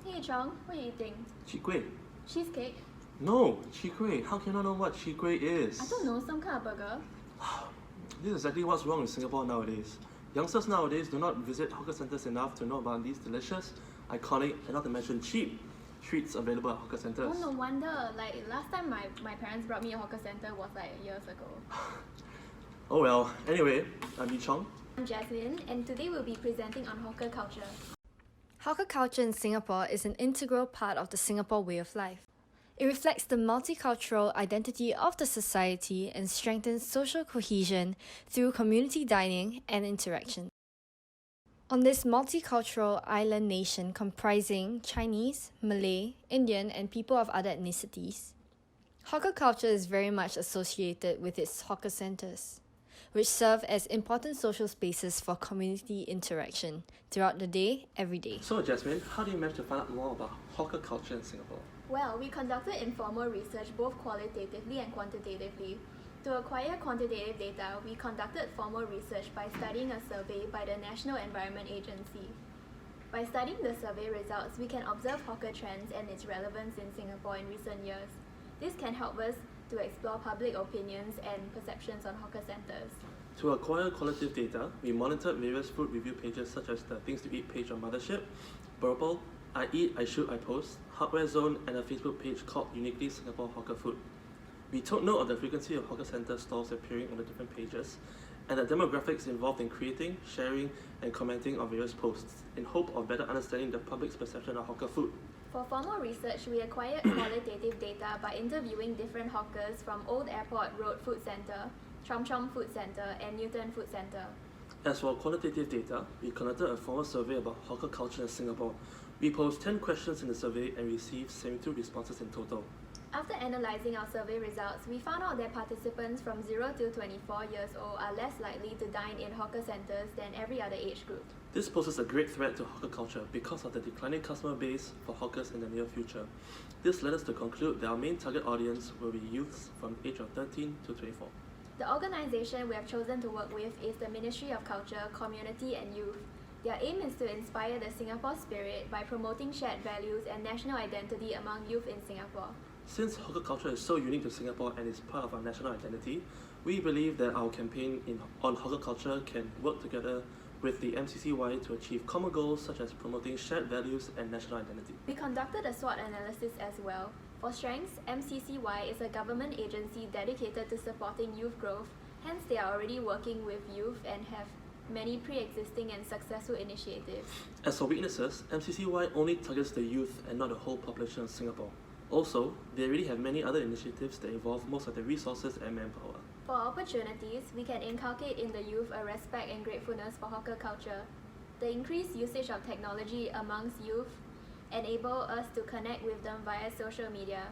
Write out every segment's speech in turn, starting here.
Hey Chong, what are you eating? Chi Kueh. Cheesecake? No, Chi Kueh. How can I know what Chi Kueh is? I don't know, some kind of burger. This is exactly what's wrong with Singapore nowadays. Youngsters nowadays do not visit hawker centres enough to know about these delicious, iconic, and not to mention cheap treats available at hawker centres. Oh, no wonder. Like, last time my parents brought me a hawker centre was like years ago. Oh well, anyway, I'm Yi Chong. I'm Jasmine, and today we'll be presenting on hawker culture. Hawker culture in Singapore is an integral part of the Singapore way of life. It reflects the multicultural identity of the society and strengthens social cohesion through community dining and interaction. On this multicultural island nation comprising Chinese, Malay, Indian, and people of other ethnicities, hawker culture is very much associated with its hawker centres, which serve as important social spaces for community interaction throughout the day, every day. So Jasmine, how do you manage to find out more about hawker culture in Singapore? Well, we conducted informal research both qualitatively and quantitatively. To acquire quantitative data, we conducted formal research by studying a survey by the National Environment Agency. By studying the survey results, we can observe hawker trends and its relevance in Singapore in recent years. This can help us to explore public opinions and perceptions on hawker centres. To acquire qualitative data, we monitored various food review pages such as the Things to Eat page on Mothership, Burple, I Eat, I Shoot, I Post, Hardware Zone, and a Facebook page called Uniquely Singapore Hawker Food. We took note of the frequency of hawker centre stalls appearing on the different pages and the demographics involved in creating, sharing, and commenting on various posts in hope of better understanding the public's perception of hawker food. For formal research, we acquired qualitative data by interviewing different hawkers from Old Airport Road Food Centre, Chom Chom Food Centre, and Newton Food Centre. As for qualitative data, we conducted a formal survey about hawker culture in Singapore. We posed 10 questions in the survey and received 72 responses in total. After analysing our survey results, we found out that participants from 0 to 24 years old are less likely to dine in hawker centres than every other age group. This poses a great threat to hawker culture because of the declining customer base for hawkers in the near future. This led us to conclude that our main target audience will be youths from the age of 13 to 24. The organisation we have chosen to work with is the Ministry of Culture, Community and Youth. Their aim is to inspire the Singapore spirit by promoting shared values and national identity among youth in Singapore. Since hawker culture is so unique to Singapore and is part of our national identity, we believe that our campaign on hawker culture can work together with the MCCY to achieve common goals such as promoting shared values and national identity. We conducted a SWOT analysis as well. For strengths, MCCY is a government agency dedicated to supporting youth growth, hence they are already working with youth and have many pre-existing and successful initiatives. As for weaknesses, MCCY only targets the youth and not the whole population of Singapore. Also, they already have many other initiatives that involve most of their resources and manpower. For opportunities, we can inculcate in the youth a respect and gratefulness for hawker culture. The increased usage of technology amongst youth enable us to connect with them via social media.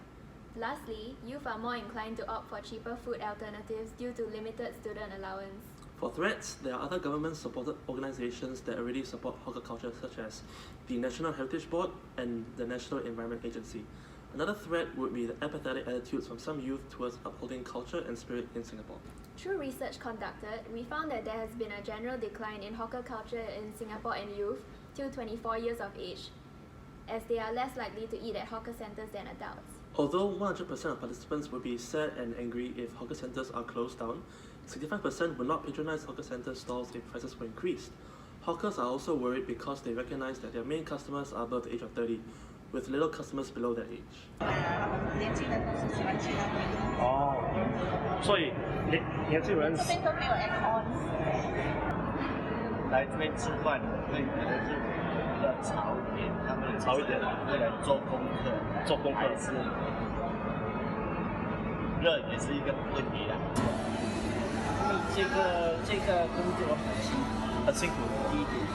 Lastly, youth are more inclined to opt for cheaper food alternatives due to limited student allowance. For threats, there are other government-supported organizations that already support hawker culture such as the National Heritage Board and the National Environment Agency. Another threat would be the apathetic attitudes from some youth towards upholding culture and spirit in Singapore. Through research conducted, we found that there has been a general decline in hawker culture in Singapore and youth till 24 years of age, as they are less likely to eat at hawker centres than adults. Although 100% of participants would be sad and angry if hawker centres are closed down, 65% would not patronize hawker centre stalls if prices were increased. Hawkers are also worried because they recognize that their main customers are above the age of 30, with little customers below that age. 年轻人都是喜欢去那边。哦，所以年轻人这边都没有 aircon。来这边吃饭，会可能是比较潮一点，他们潮一点，会来做功课，做功课是热也是一个问题啦。这个工作很辛苦，第一点，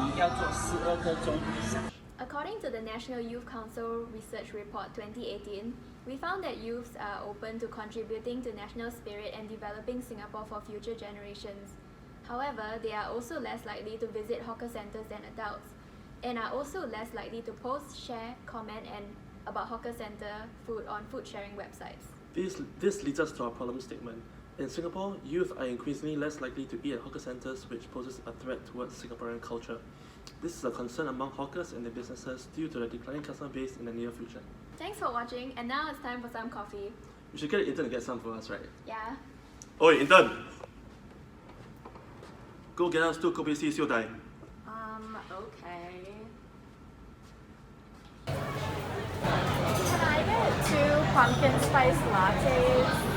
你要做12个钟以上。According to the National Youth Council Research Report 2018, we found that youths are open to contributing to national spirit and developing Singapore for future generations. However, they are also less likely to visit hawker centres than adults, and are also less likely to post, share, comment about hawker centre food on food sharing websites. This leads us to our problem statement. In Singapore, youth are increasingly less likely to eat at hawker centres, which poses a threat towards Singaporean culture. This is a concern among hawkers and their businesses due to the declining customer base in the near future. Thanks for watching, and now it's time for some coffee. We should get an intern to get some for us, right? Yeah. Oi, intern! Go get us 2 kopi C siu dai. Okay. Can I get 2 pumpkin spice lattes?